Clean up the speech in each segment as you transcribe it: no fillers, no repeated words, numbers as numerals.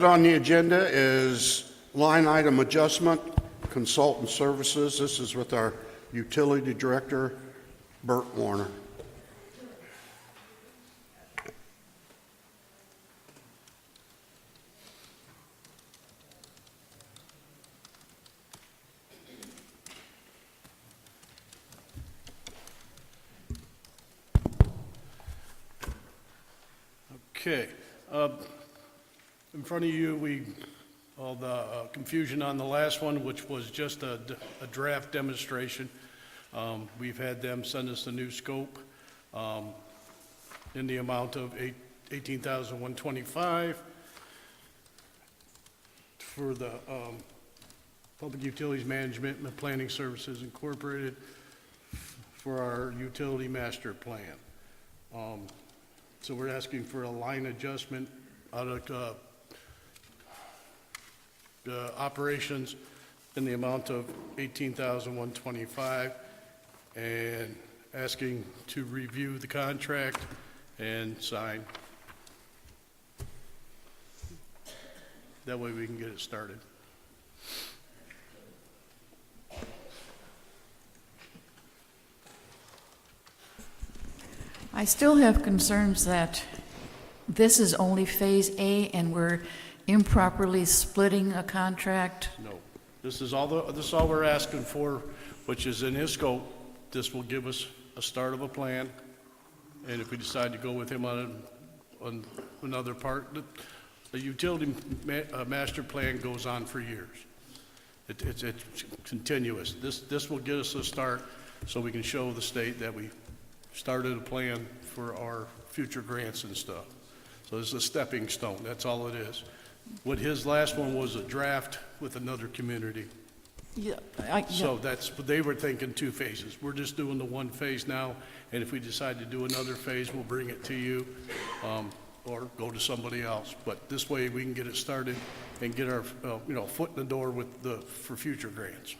On the agenda is line item adjustment, consultant services. This is with our utility director, Bert Warner. Okay. In front of you, all the confusion on the last one, which was just a draft demonstration. We've had them send us a new scope in the amount of $18,125 for the Public Utilities Management and Planning Services Incorporated for our utility master plan. So we're asking for a line adjustment out of operations in the amount of $18,125 and asking to review the contract and sign. That way we can get it started. I still have concerns that this is only Phase A and we're improperly splitting a contract. No, this is all we're asking for, which is in his scope. This will give us a start of a plan, and if we decide to go with him on another part, the utility master plan goes on for years. It's continuous. This will get us a start, so we can show the state that we started a plan for our future grants and stuff. So this is a stepping stone. That's all it is. What his last one was a draft with another community. Yeah, So that's, they were thinking 2 phases. We're just doing the 1 phase now, and if we decide to do another phase, we'll bring it to you or go to somebody else. But this way we can get it started and get our foot in the door with for future grants.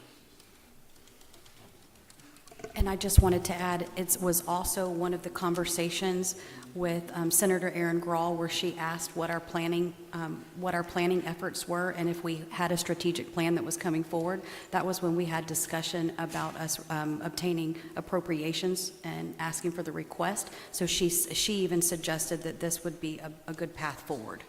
And I just wanted to add, it was also one of the conversations with Senator Erin Grahl, where she asked what our planning efforts were, and if we had a strategic plan that was coming forward. That was when we had discussion about us obtaining appropriations and asking for the request. So she even suggested that this would be a good path forward,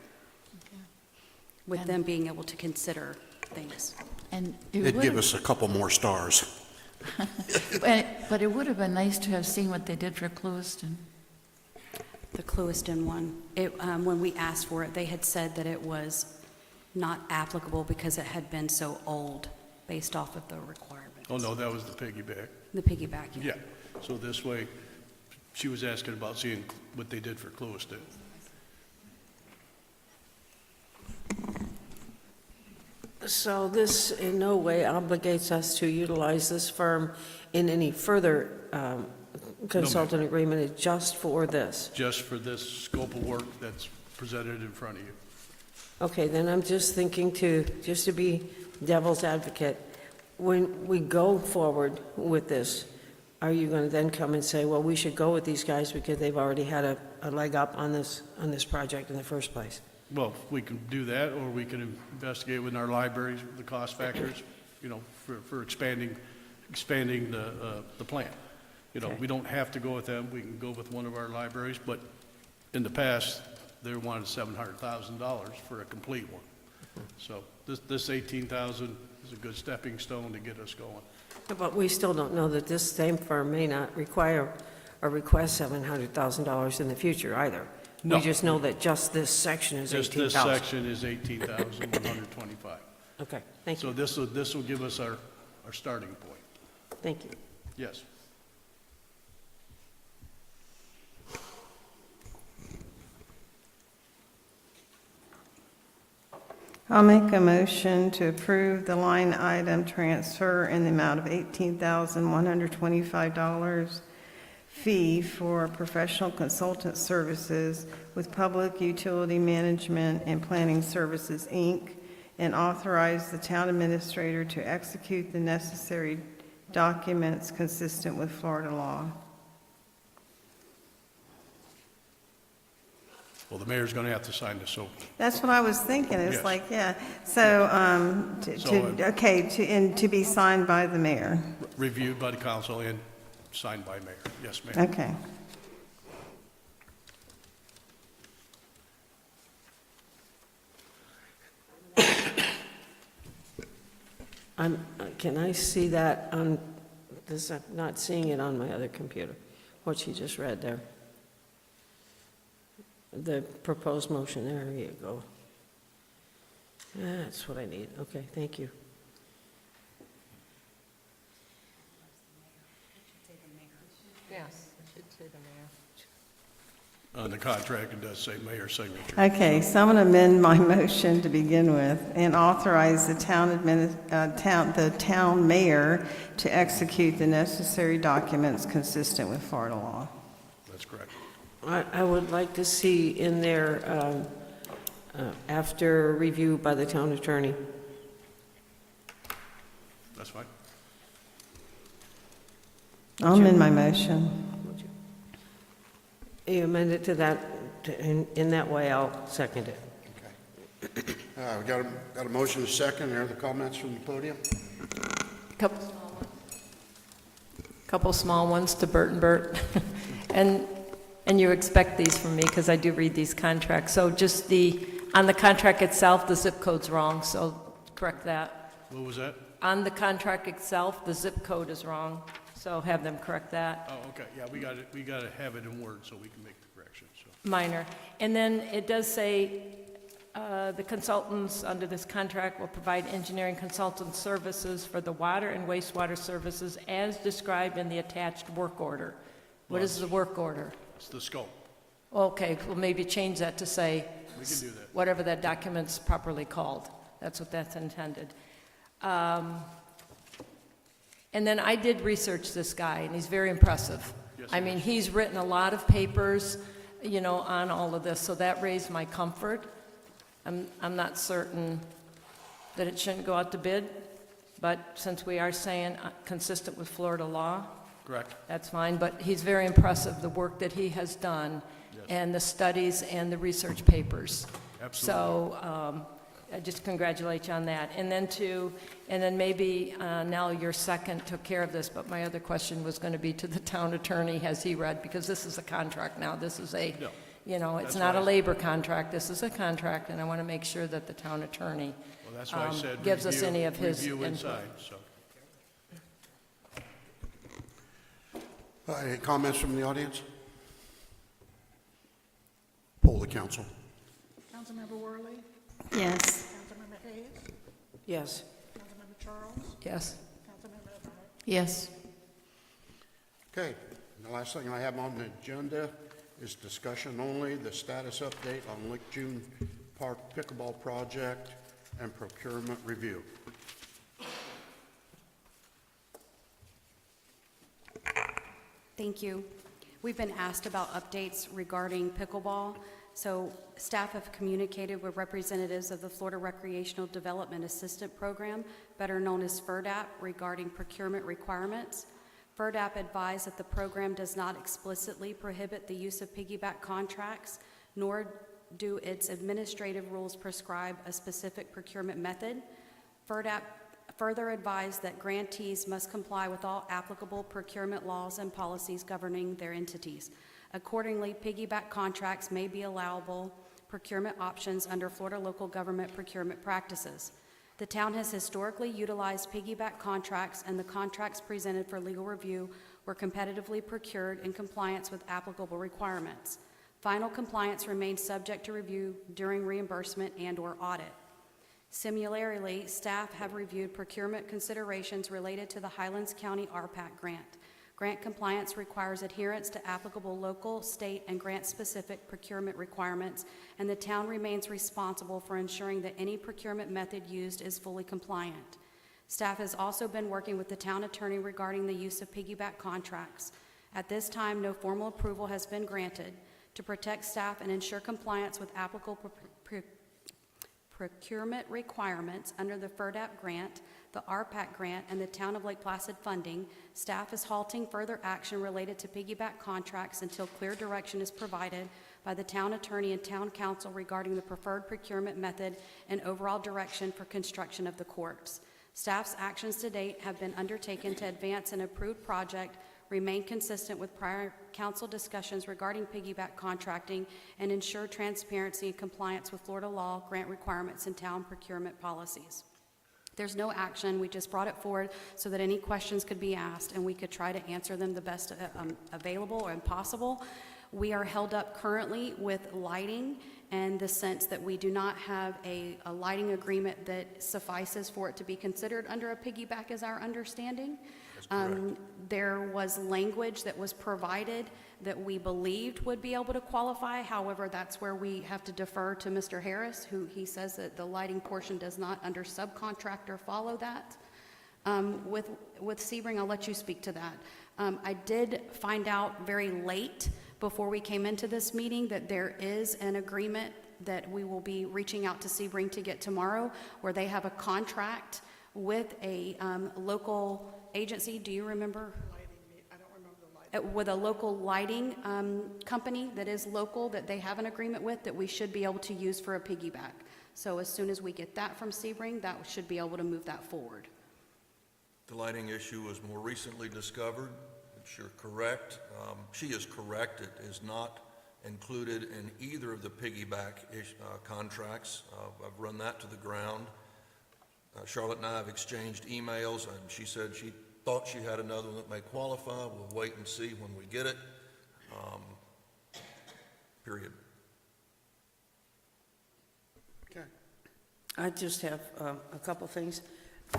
with them being able to consider things. And It'd give us a couple more stars. but it would have been nice to have seen what they did for Clewiston. The Clewiston one, when we asked for it, they had said that it was not applicable because it had been so old based off of the requirements. Oh, no, that was the piggyback. The piggyback, Yeah. So this way, she was asking about seeing what they did for Clewiston. So this in no way obligates us to utilize this firm in any further consultant agreement. It's just for this. Just for this scope of work that's presented in front of you. Okay, then I'm just thinking just to be devil's advocate, when we go forward with this, are you going to then come and say, well, we should go with these guys because they've already had a leg up on this project in the first place? Well, we can do that, or we can investigate within our libraries the cost factors, for expanding the plan. Okay. We don't have to go with them. We can go with one of our libraries, but in the past, they wanted $700,000 for a complete one. So this $18,000 is a good stepping stone to get us going. But we still don't know that this same firm may not require or request $700,000 in the future either. No. We just know that just this section is $18,000. This section is $18,125. Okay, thank you. So this will give us our starting point. Thank you. Yes. I'll make a motion to approve the line item transfer in the amount of $18,125 fee for professional consultant services with Public Utility Management and Planning Services, Inc., and authorize the town administrator to execute the necessary documents consistent with Florida law. Well, the mayor's going to have to sign this, so That's what I was thinking, it's Yes. like, yeah. So, to be signed by the mayor. reviewed by the council and signed by mayor. Yes, ma'am. Okay. Can I see that on this? I'm not seeing it on my other computer, what she just read there. The proposed motion, there you go. That's what I need. Okay, thank you. Yes, it should say the mayor. On the contract, it does say mayor's signature. Okay, so I'm going to amend my motion to begin with and authorize the town mayor to execute the necessary documents consistent with Florida law. That's correct. I would like to see in there, after review by the town attorney. That's fine. I'll amend my motion. You amend it to that, in that way, I'll second it. Okay. We got a motion, a second. Are there comments from the podium? Couple small ones to Bert and Bert. And you expect these from me because I do read these contracts. So just on the contract itself, the zip code's wrong, so correct that. What was that? On the contract itself, the zip code is wrong, so have them correct that. Oh, okay, yeah, we got to have it in Word so we can make the correction, so. Minor. And then it does say, the consultants under this contract will provide engineering consultant services for the water and wastewater services as described in the attached work order. What is the work order? It's the scope. Okay, well, maybe change that to say, We can do that. whatever that document's properly called. That's what that's intended. And then I did research this guy, and he's very impressive. Yes, I he mean, is. he's written a lot of papers, on all of this, so that raised my comfort. I'm not certain that it shouldn't go out to bid, but since we are saying consistent with Florida law, Correct. that's fine, but he's very impressive, the work that he has done, and the studies and the research papers. Absolutely. So I just congratulate you on that. And then maybe, Nell, your second took care of this, but my other question was going to be to the town attorney, has he read, because this is a contract now, this is a, No. it's That's not a why I- labor contract, this is a contract, and I want to make sure that the town attorney Well, that's why I said gives us review- any of his Review input. inside, so. Any comments from the audience? Poll the council. Councilmember Worley, Yes. Councilmember Hayes, Yes. Councilmember Charles, Yes. Councilmember Abbott. Yes. Okay, the last thing I have on the agenda is discussion only, the status update on Lake June Park pickleball project and procurement review. Thank you. We've been asked about updates regarding pickleball. So staff have communicated with representatives of the Florida Recreational Development Assistant Program, better known as FERDAP, regarding procurement requirements. FERDAP advised that the program does not explicitly prohibit the use of piggyback contracts, nor do its administrative rules prescribe a specific procurement method. FERDAP further advised that grantees must comply with all applicable procurement laws and policies governing their entities. Accordingly, piggyback contracts may be allowable procurement options under Florida local government procurement practices. The town has historically utilized piggyback contracts, and the contracts presented for legal review were competitively procured in compliance with applicable requirements. Final compliance remains subject to review during reimbursement and/or audit. Similarly, staff have reviewed procurement considerations related to the Highlands County RPAC grant. Grant compliance requires adherence to applicable local, state, and grant-specific procurement requirements, and the town remains responsible for ensuring that any procurement method used is fully compliant. Staff has also been working with the town attorney regarding the use of piggyback contracts. At this time, no formal approval has been granted. To protect staff and ensure compliance with applicable procurement requirements under the FERDAP grant, the RPAC grant, and the Town of Lake Placid funding, staff is halting further action related to piggyback contracts until clear direction is provided by the town attorney and town council regarding the preferred procurement method and overall direction for construction of the courts. Staff's actions to date have been undertaken to advance an approved project, remain consistent with prior council discussions regarding piggyback contracting, and ensure transparency and compliance with Florida law, grant requirements, and town procurement policies. There's no action. We just brought it forward so that any questions could be asked and we could try to answer them the best available and possible. We are held up currently with lighting in the sense that we do not have a lighting agreement that suffices for it to be considered under a piggyback, is our understanding. There was language that was provided that we believed would be able to qualify. However, that's where we have to defer to Mr. Harris, who he says that the lighting portion does not under subcontractor follow that. With Sebring, I'll let you speak to that. I did find out very late before we came into this meeting that there is an agreement that we will be reaching out to Sebring to get tomorrow, where they have a contract with a local agency. Do you remember? I don't remember the lighting. With a local lighting company that is local, that they have an agreement with, that we should be able to use for a piggyback. So as soon as we get that from Sebring, that should be able to move that forward. The lighting issue was more recently discovered. You're correct. She is correct. It is not included in either of the piggyback contracts. I've run that to the ground. Charlotte and I have exchanged emails, and she said she thought she had another one that may qualify. We'll wait and see when we get it. Period. Okay. I just have a couple things.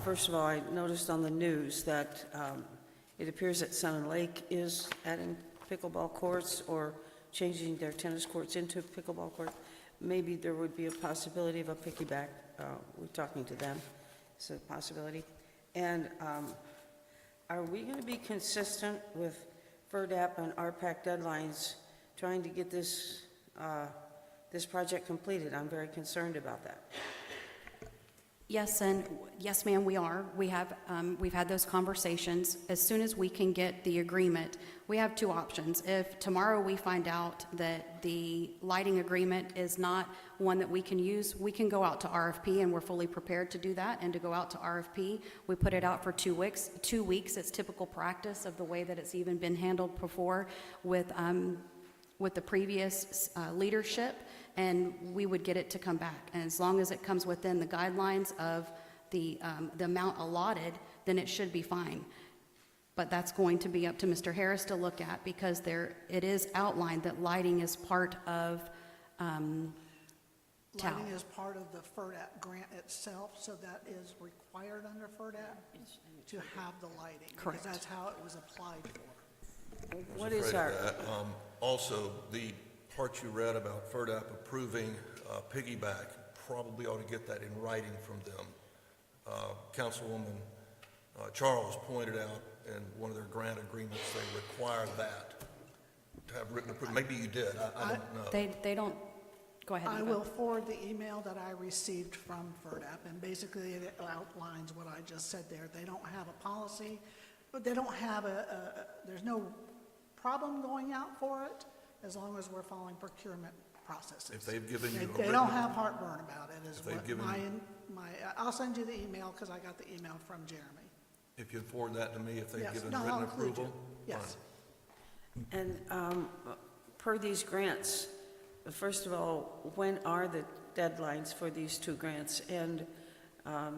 First of all, I noticed on the news that it appears that Sun and Lake is adding pickleball courts or changing their tennis courts into pickleball courts. Maybe there would be a possibility of a piggyback. We're talking to them. It's a possibility. And are we going to be consistent with FERDAP and RPAC deadlines trying to get this project completed? I'm very concerned about that. Yes, and yes, ma'am, we are. We have, we've had those conversations. As soon as we can get the agreement, we have two options. If tomorrow we find out that the lighting agreement is not one that we can use, we can go out to RFP, and we're fully prepared to do that and to go out to RFP. We put it out for 2 weeks. 2 weeks, it's typical practice of the way that it's even been handled before with the previous leadership, and we would get it to come back. And as long as it comes within the guidelines of the amount allotted, then it should be fine. But that's going to be up to Mr. Harris to look at, because it is outlined that lighting is part of TAL. Lighting is part of the FERDAP grant itself, so that is required under FERDAP to have the lighting. Correct. Because that's how it was applied for. What I was is afraid our, of that. Also, the part you read about FERDAP approving piggyback, probably ought to get that in writing from them. Councilwoman Charles pointed out in one of their grant agreements, they require that to have written approval. Maybe you did, I don't know. They don't, go ahead. I Eva. will forward the email that I received from FERDAP, and basically it outlines what I just said there. They don't have a policy, but they don't have there's no problem going out for it as long as we're following procurement processes. If they've given you a They written- don't have heartburn about it, is If they've what given I'll send you the email, because I got the email from Jeremy. If you'd forward that to me, if they've Yes, given no, I'll written include you. approval? Yes. and per these grants, first of all, when are the deadlines for these two grants? And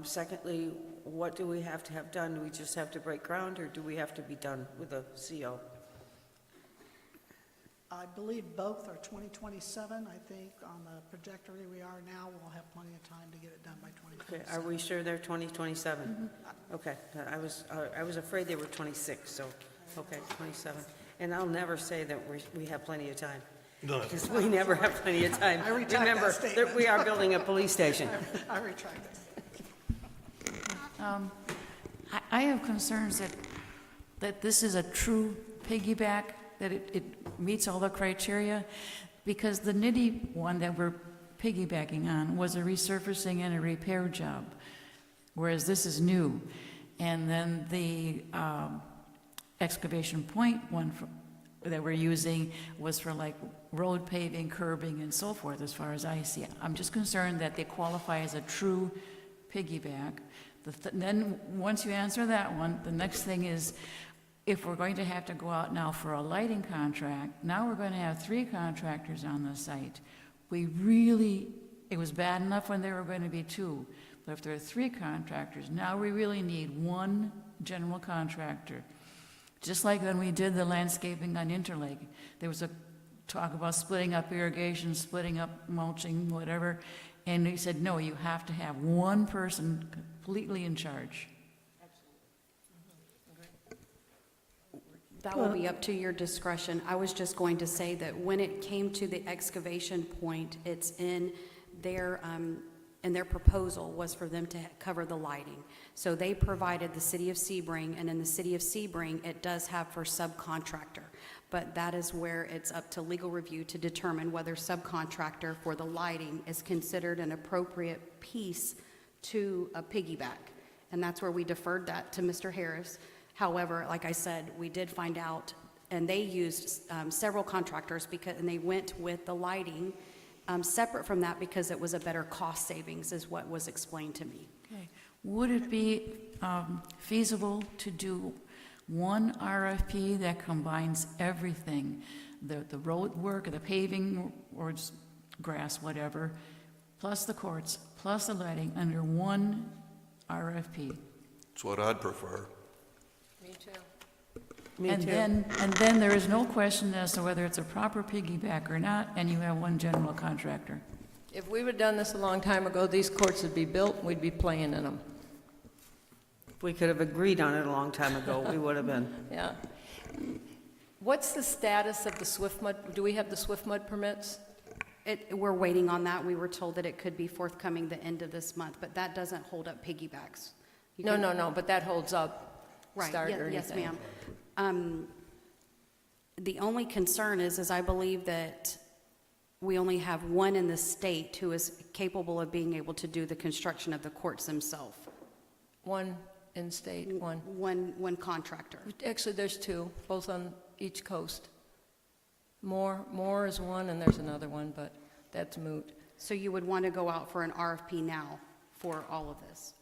secondly, what do we have to have done? Do we just have to break ground, or do we have to be done with a CO? I believe both are 2027. I think on the trajectory we are now, we'll have plenty of time to get it done by Okay, 2027. are we sure they're 2027? Okay, I was afraid they were 26, so, okay, 27. And I'll never say that we have plenty of time. No. Because we never have plenty of time. I retract that Remember, statement. that we are building a police station. I retract it. I have concerns that this is a true piggyback, that it meets all the criteria, because the Nitty one that we're piggybacking on was a resurfacing and a repair job, whereas this is new. And then the excavation point one that we're using was for like road paving, curbing, and so forth, as far as I see it. I'm just concerned that they qualify as a true piggyback. Then, once you answer that one, the next thing is, if we're going to have to go out now for a lighting contract, now we're going to have 3 contractors on the site. It was bad enough when there were going to be 2, but if there are 3 contractors, now we really need 1 general contractor. Just like when we did the landscaping on Interlake, there was a talk about splitting up irrigation, splitting up mulching, whatever, and he said, no, you have to have 1 person completely in charge. That will be up to your discretion. I was just going to say that when it came to the excavation point, it's in their proposal was for them to cover the lighting. So they provided the city of Sebring, and in the city of Sebring, it does have for subcontractor. But that is where it's up to legal review to determine whether subcontractor for the lighting is considered an appropriate piece to a piggyback. And that's where we deferred that to Mr. Harris. However, like I said, we did find out, and they used several contractors and they went with the lighting separate from that because it was a better cost savings, is what was explained to me. Okay. Would it be feasible to do one RFP that combines everything, the road work, the paving, or just grass, whatever, plus the courts, plus the lighting, under one RFP? It's what I'd prefer. Me too. Me And too. then there is no question as to whether it's a proper piggyback or not, and you have 1 general contractor. If we would have done this a long time ago, these courts would be built, and we'd be playing in them. If we could have agreed on it a long time ago, we would have been. Yeah. What's the status of the Swift Mud? Do we have the Swift Mud permits? We're waiting on that. We were told that it could be forthcoming the end of this month, but that doesn't hold up piggybacks. You can- No, but that holds up Right, start or yes, anything. ma'am. The only concern is I believe that we only have 1 in the state who is capable of being able to do the construction of the courts themselves. One in state, one. One contractor. Actually, there's 2, both on each coast. More is one, and there's another one, but that's moot. So you would want to go out for an RFP now for all of this?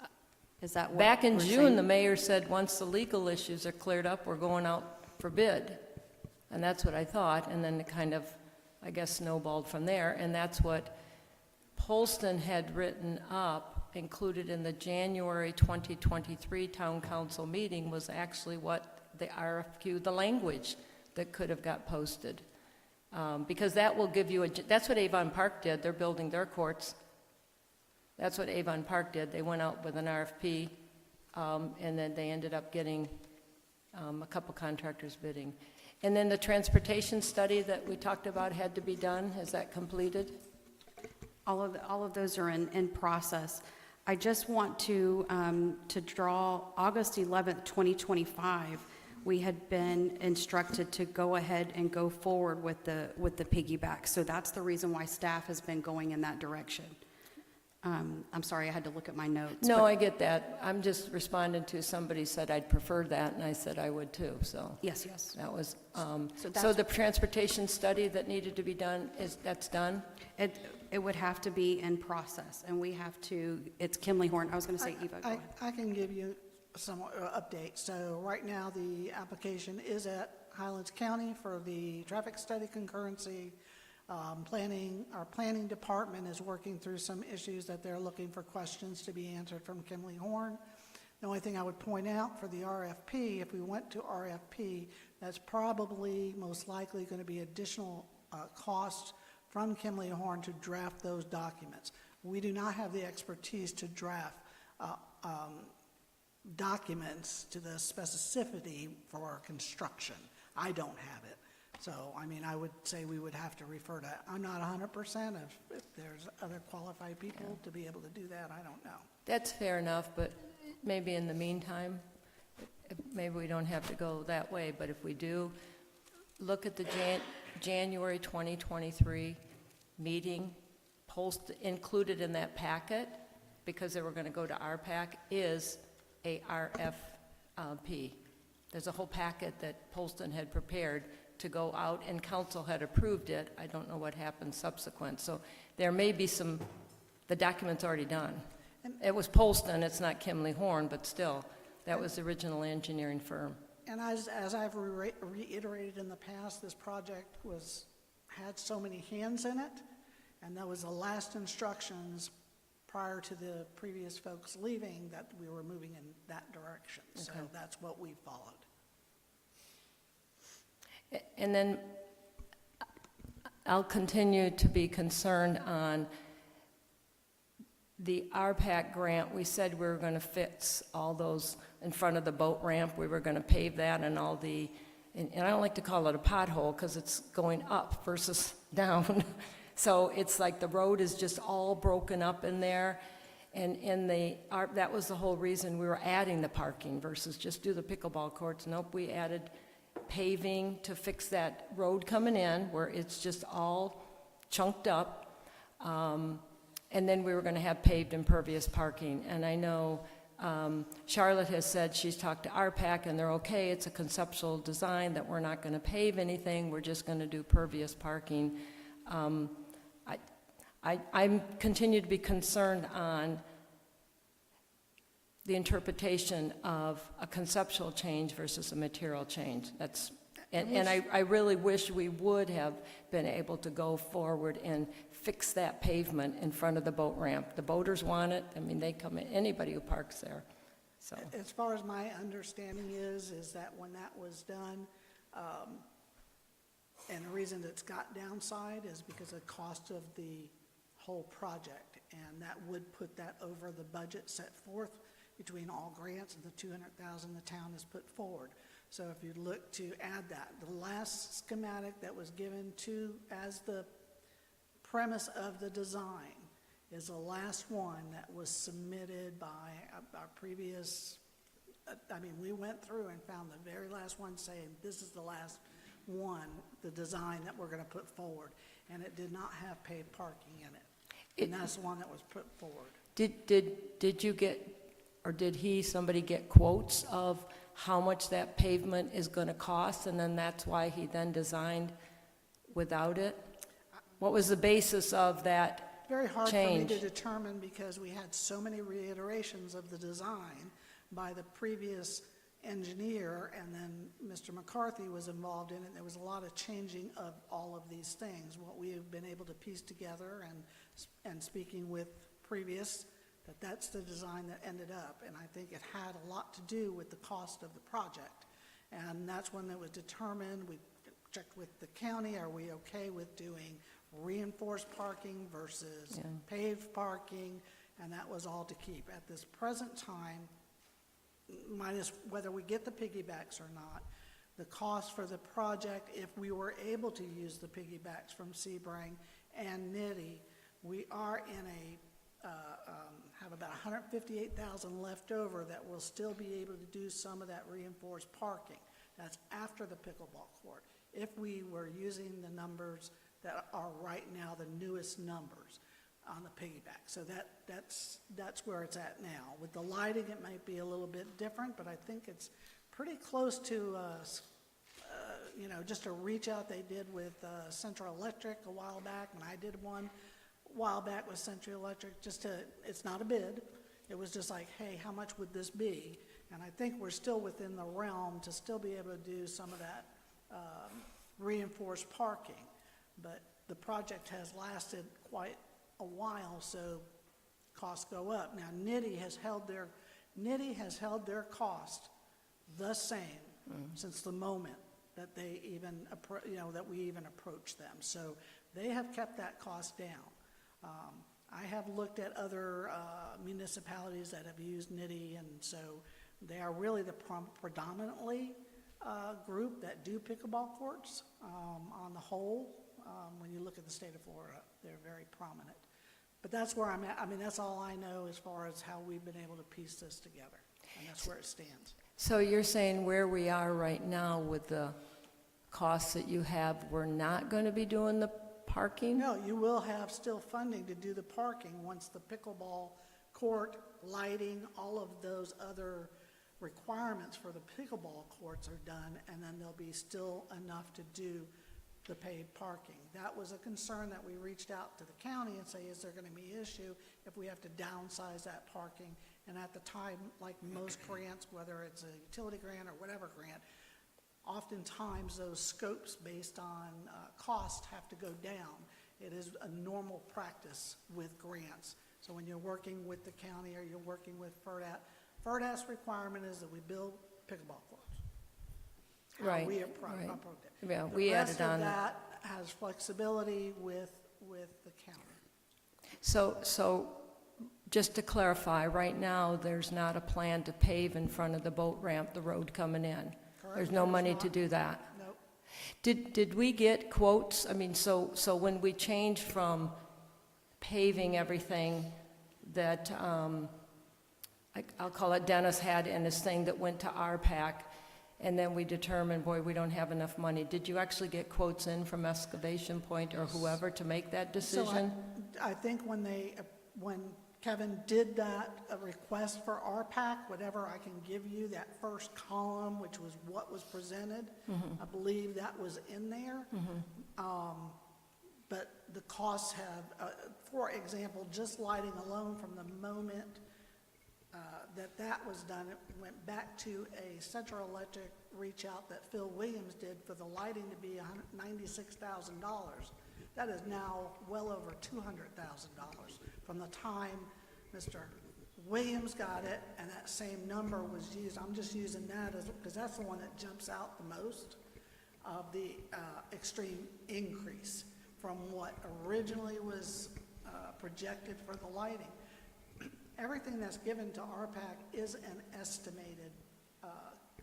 Is that what Back in we're June, saying? the mayor said, once the legal issues are cleared up, we're going out for bid. And that's what I thought, and then it kind of, I guess, snowballed from there. And that's what Polston had written up, included in the January 2023 Town Council meeting, was actually what the RFQ, the language that could have got posted. Because that will give you that's what Avon Park did. They're building their courts. That's what Avon Park did. They went out with an RFP, and then they ended up getting a couple contractors bidding. And then the transportation study that we talked about had to be done. Is that completed? All of those are in process. I just want to draw August 11th, 2025. We had been instructed to go ahead and go forward with the piggyback. So that's the reason why staff has been going in that direction. I'm sorry, I had to look at my notes. No, but- I get that. I'm just responding to somebody said I'd prefer that, and I said I would too, so. Yes, yes. That was, So so that's- the transportation study that needed to be done, that's done? It would have to be in process, and we have to, it's Kimley Horn. I was going to say Eva, go ahead. I can give you some update. So right now, the application is at Highlands County for the traffic study concurrency. Our planning department is working through some issues that they're looking for questions to be answered from Kimley Horn. The only thing I would point out for the RFP, if we went to RFP, that's probably most likely going to be additional costs from Kimley Horn to draft those documents. We do not have the expertise to draft documents to the specificity for construction. I don't have it. So, I mean, I would say we would have to refer to, I'm not 100%, if there's other qualified people to be able to do that, I don't know. That's fair enough, but maybe in the meantime, maybe we don't have to go that way, but if we do, look at the January 2023 meeting, included in that packet, because they were going to go to RPAC, is a RFP. There's a whole packet that Polston had prepared to go out, and council had approved it. I don't know what happened subsequent. So there may be some, the document's already done. It was Polston, it's not Kimley Horn, but still, that was the original engineering firm. And as I've reiterated in the past, this project had so many hands in it, and that was the last instructions prior to the previous folks leaving that we were moving in that direction. So Okay. that's what we followed. And then I'll continue to be concerned on the RPAC grant. We said we were going to fix all those in front of the boat ramp. We were going to pave that and all the, and I don't like to call it a pothole because it's going up versus down. So it's like the road is just all broken up in there. And that was the whole reason we were adding the parking versus just do the pickleball courts. Nope, we added paving to fix that road coming in where it's just all chunked up. And then we were going to have paved impervious parking. And I know Charlotte has said she's talked to RPAC and they're okay. It's a conceptual design that we're not going to pave anything. We're just going to do pervious parking. I continue to be concerned on the interpretation of a conceptual change versus a material change. And I really wish we would have been able to go forward and fix that pavement in front of the boat ramp. The boaters want it. I mean, they come in, anybody who parks there. So, As far as my understanding is that when that was done, and the reason it's got downside is because of the cost of the whole project, and that would put that over the budget set forth between all grants and the $200,000 the town has put forward. So if you look to add that, the last schematic that was given to as the premise of the design is the last one that was submitted by our previous, we went through and found the very last one saying this is the last one, the design that we're going to put forward, and it did not have paved parking in it. And that's the one that was put forward. did you get, or did somebody get quotes of how much that pavement is going to cost, and then that's why he then designed without it? What was the basis of that Very hard change? for me to determine because we had so many reiterations of the design by the previous engineer, and then Mr. McCarthy was involved in it. There was a lot of changing of all of these things. What we have been able to piece together and speaking with previous, that's the design that ended up. And I think it had a lot to do with the cost of the project. And that's when it was determined. We checked with the county, are we okay with doing reinforced parking versus paved parking? And that was all to keep. At this present time, minus whether we get the piggybacks or not, the cost for the project, if we were able to use the piggybacks from Sebring and Nitty, we are in have about $158,000 left over that will still be able to do some of that reinforced parking. That's after the pickleball court. If we were using the numbers that are right now, the newest numbers on the piggyback. So that's where it's at now. With the lighting, it might be a little bit different, but I think it's pretty close to, just a reach out they did with Central Electric a while back, when I did one a while back with Central Electric, it's not a bid. It was just like, hey, how much would this be? And I think we're still within the realm to still be able to do some of that reinforced parking. But the project has lasted quite a while, so costs go up. Now, Nitty has held their cost the same since the moment that they even, that we even approached them. So they have kept that cost down. I have looked at other municipalities that have used Nitty, and so they are really the predominantly group that do pickleball courts on the whole. When you look at the state of Florida, they're very prominent. But that's where I'm at. That's all I know as far as how we've been able to piece this together, and that's where it stands. So you're saying where we are right now with the costs that you have, we're not going to be doing the parking? No, you will have still funding to do the parking once the pickleball court, lighting, all of those other requirements for the pickleball courts are done, and then there'll be still enough to do the paid parking. That was a concern that we reached out to the county and say, is there gonna be an issue if we have to downsize that parking? And at the time, like most grants, whether it's a utility grant or whatever grant, oftentimes those scopes based on cost have to go down. It is a normal practice with grants. So when you're working with the county or you're working with FERDAP, FERDAP's requirement is that we build pickleball courts. How Right, we right. approved it. Yeah, we added on- The rest of that has flexibility with the county. So just to clarify, right now, there's not a plan to pave in front of the boat ramp, the road coming in? There's no Correct, money there's to not. do that? Nope. Did we get quotes? I mean, so when we changed from paving everything that, I'll call it Dennis had in his thing that went to RPAC, and then we determined, boy, we don't have enough money. Did you actually get quotes in from Excavation Point or whoever to make that decision? So I think when Kevin did that request for RPAC, whatever I can give you, that first column, which was what was presented, I believe that was in there. But the costs have, for example, just lighting alone from the moment that was done, it went back to a Central Electric reach out that Phil Williams did for the lighting to be $96,000. That is now well over $200,000 from the time Mr. Williams got it, and that same number was used. I'm just using that because that's the one that jumps out the most of the extreme increase from what originally was projected for the lighting. Everything that's given to RPAC is an estimated,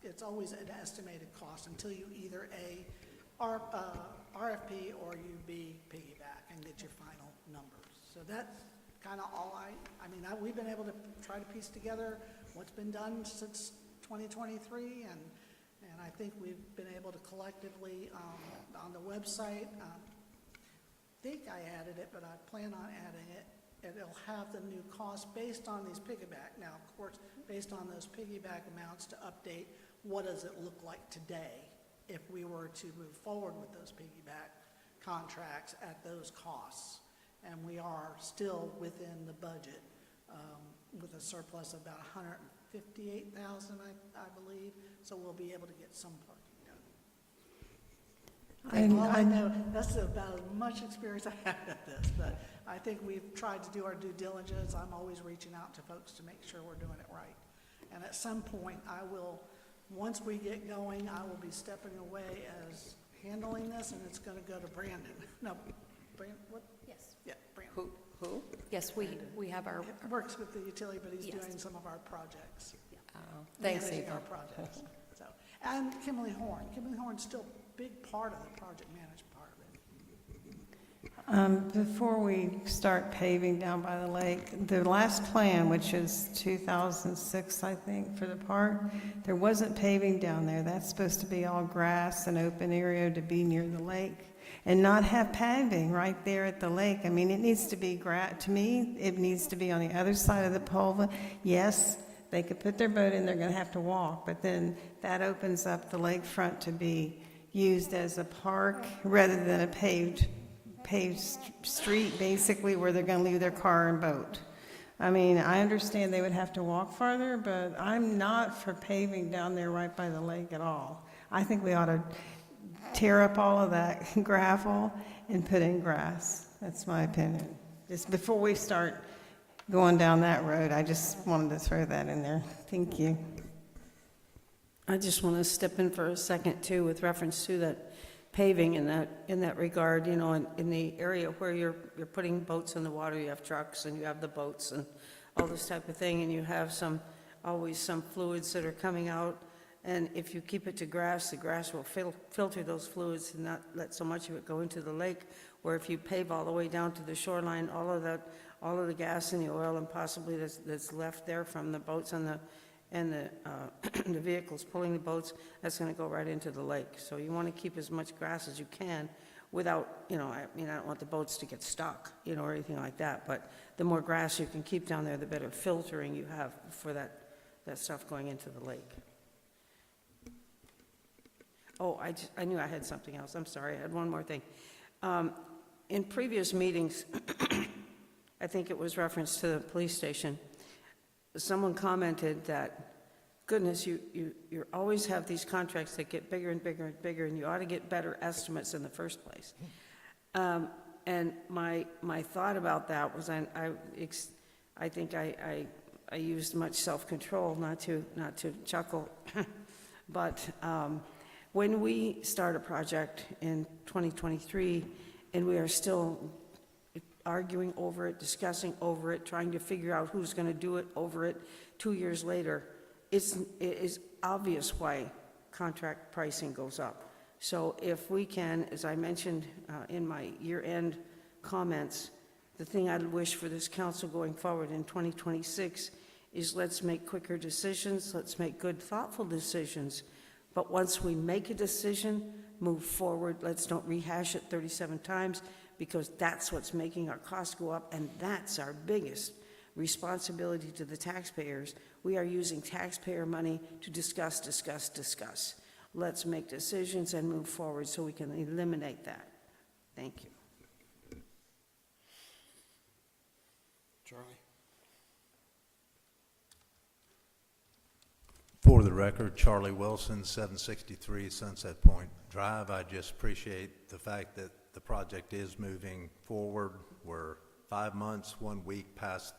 it's always an estimated cost until you either RFP or you piggyback and get your final numbers. So that's kind of all we've been able to try to piece together what's been done since 2023, and I think we've been able to collectively, on the website, I think I added it, but I plan on adding it, and it'll have the new cost based on these piggyback. Now, of course, based on those piggyback amounts to update, what does it look like today if we were to move forward with those piggyback contracts at those costs? And we are still within the budget with a surplus of about $158,000, I believe, so we'll be able to get some parking done. All I know, that's about as much experience I have at this, but I think we've tried to do our due diligence. I'm always reaching out to folks to make sure we're doing it right. And at some point, once we get going, I will be stepping away as handling this, and it's going to go to Brandon. No, Brandon, what? Yes. Yeah, Brandon. Who? Yes, we have our, Works with the utility, but he's Yes. doing some of our projects. Thanks, Managing Eva. our projects. So, and Kimberly Horn. Kimberly Horn's still a big part of the project management part of it. Before we start paving down by the lake, the last plan, which is 2006, I think, for the park, there wasn't paving down there. That's supposed to be all grass and open area to be near the lake and not have paving right there at the lake. I mean, it needs to be to me, it needs to be on the other side of the Polva. Yes, they could put their boat in, they're going to have to walk, but then that opens up the lakefront to be used as a park rather than a paved street, basically, where they're going to leave their car and boat. I mean, I understand they would have to walk farther, but I'm not for paving down there right by the lake at all. I think we ought to tear up all of that gravel and put in grass. That's my opinion. Just before we start going down that road, I just wanted to throw that in there. Thank you. I just want to step in for a second, too, with reference to that paving in that regard, you know, in the area where you're putting boats in the water, you have trucks and you have the boats and all this type of thing, and you have always some fluids that are coming out, and if you keep it to grass, the grass will filter those fluids and not let so much of it go into the lake, where if you pave all the way down to the shoreline, all of the gas and the oil and possibly that's left there from the boats and the vehicles pulling the boats, that's going to go right into the lake. So you want to keep as much grass as you can without, I don't want the boats to get stuck, or anything like that, but the more grass you can keep down there, the better filtering you have for that that stuff going into the lake. Oh, I knew I had something else. I'm sorry, I had one more thing. In previous meetings, I think it was reference to the police station, someone commented that, goodness, you always have these contracts that get bigger and bigger and bigger, and you ought to get better estimates in the first place. And my thought about that was, I think I used much self-control not to chuckle, but when we start a project in 2023 and we are still arguing over it, discussing over it, trying to figure out who's going to do it over it 2 years later, it is obvious why contract pricing goes up. So if we can, as I mentioned in my year-end comments, the thing I'd wish for this council going forward in 2026 is let's make quicker decisions, let's make good, thoughtful decisions, but once we make a decision, move forward. Let's don't rehash it 37 times, because that's what's making our costs go up, and that's our biggest responsibility to the taxpayers. We are using taxpayer money to discuss. Let's make decisions and move forward so we can eliminate that. Thank you. Charlie? For the record, Charlie Wilson, 763 Sunset Point Drive. I just appreciate the fact that the project is moving forward. We're 5 months, 1 week past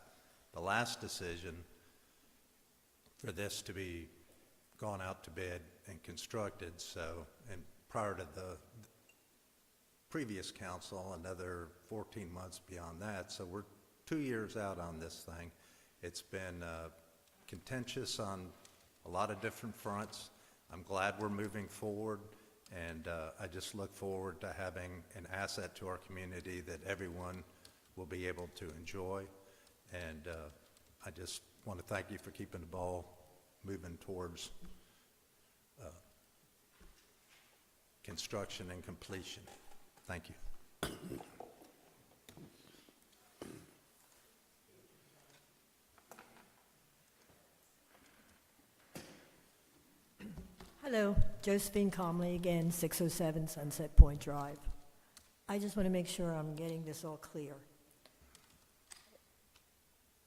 the last decision for this to be gone out to bid and constructed. So, and prior to the previous council, another 14 months beyond that. So we're 2 years out on this thing. It's been contentious on a lot of different fronts. I'm glad we're moving forward, and I just look forward to having an asset to our community that everyone will be able to enjoy. And I just want to thank you for keeping the ball moving towards construction and completion. Thank you. Hello, Josephine Comley again, 607 Sunset Point Drive. I just want to make sure I'm getting this all clear.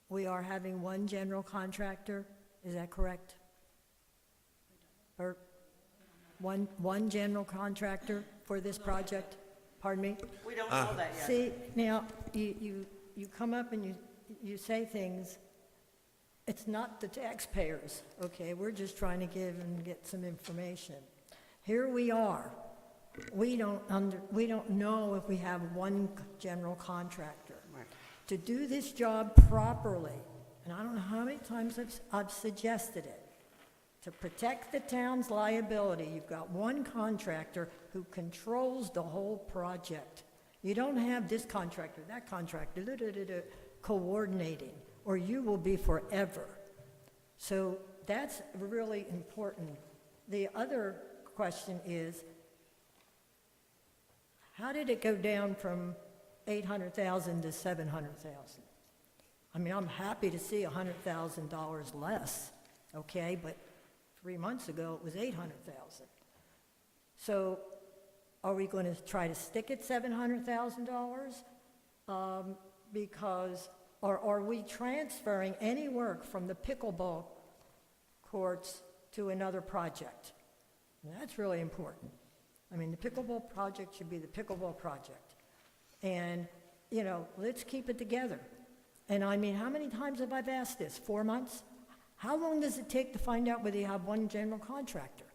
We are having one general contractor, is that correct? Or one general contractor for this project? Pardon me? We don't know that yet. See, now, you come up and you say things. It's not the taxpayers, okay? We're just trying to give and get some information. Here we are. We don't know if we have one general contractor. Right. To do this job properly, and I don't know how many times I've suggested it, to protect the town's liability, you've got one contractor who controls the whole project. You don't have this contractor, that contractor, coordinating, or you will be forever. So that's really important. The other question is, how did it go down from 800,000 to 700,000? I mean, I'm happy to see $100,000 less, okay, but 3 months ago it was 800,000. So are we going to try to stick at $700,000? Because or are we transferring any work from the pickleball courts to another project? And that's really important. I mean, the pickleball project should be the pickleball project. And, you know, let's keep it together. And I mean, how many times have I asked this? 4 months? How long does it take to find out whether you have one general contractor?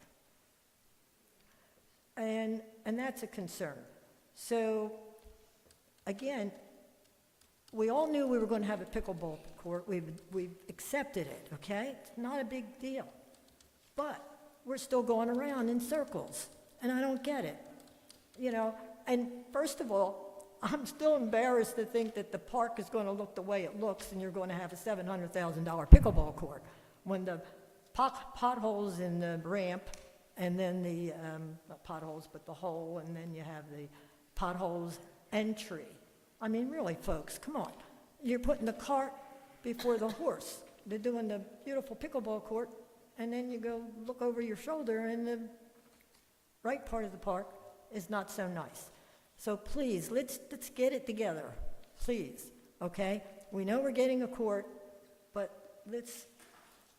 And that's a concern. So, again, we all knew we were going to have a pickleball court. We've accepted it, okay? It's not a big deal. But we're still going around in circles, and I don't get it. You know, and first of all, I'm still embarrassed to think that the park is going to look the way it looks and you're going to have a $700,000 pickleball court when the potholes in the ramp and then the, not potholes, but the hole, and then you have the potholes entry. I mean, really, folks, come on. You're putting the cart before the horse. they're doing the beautiful pickleball court, and then you go look over your shoulder, and the right part of the park is not so nice. So please, let's get it together, please, okay? We know we're getting a court, but let's,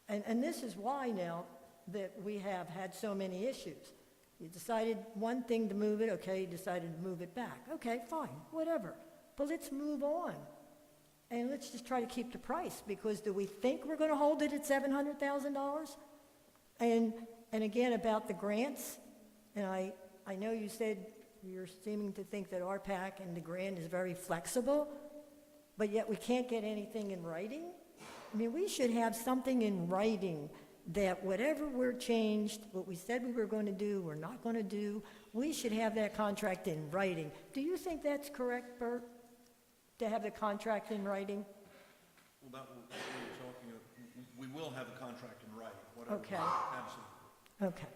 and this is why now that we have had so many issues. You decided one thing to move it, okay, you decided to move it back. Okay, fine, whatever. But let's move on. And let's just try to keep the price, because do we think we're going to hold it at $700,000? And again, about the grants, and I know you said you're seeming to think that RPAC and the grant is very flexible, but yet we can't get anything in writing? I mean, we should have something in writing that whatever we're changed, what we said we were going to do, we're not going to do, we should have that contract in writing. Do you think that's correct, Bert, to have the contract in writing? Well, that will, we're talking, we will have a contract in writing, whatever. Okay. Absolutely.